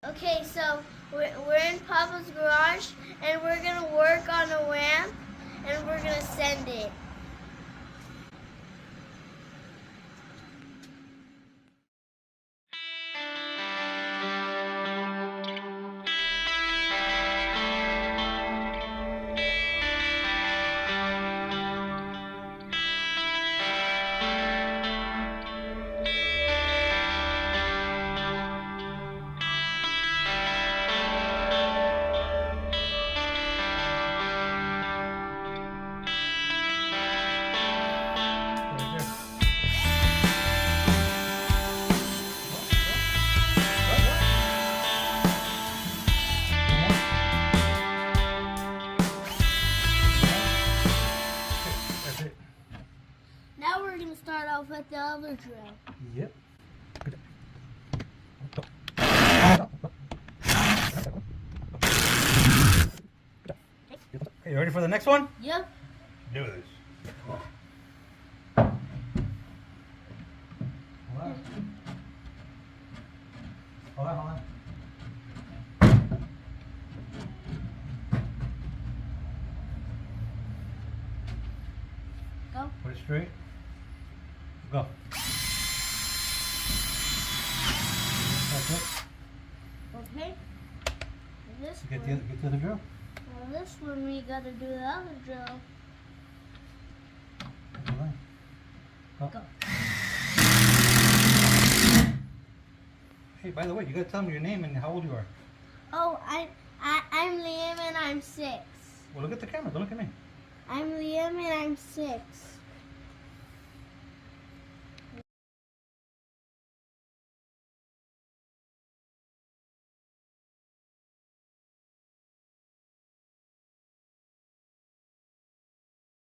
Okay, so we're in Papa's garage, and we're gonna work on a ramp, and we're gonna send it. Now we're gonna start off with the other drill. Yep. Okay, you ready for the next one? Yep. Do this. Hold on. Go. Put it straight. Go. That's it. Okay. And this Get one. the other drill. Well, this one we gotta do the other drill. Go. Go. Hey, by the way, you gotta tell them your name and how old you are. Oh, I'm Liam and I'm 6. Well, look at the camera. Don't look at me. I'm Liam and I'm 6.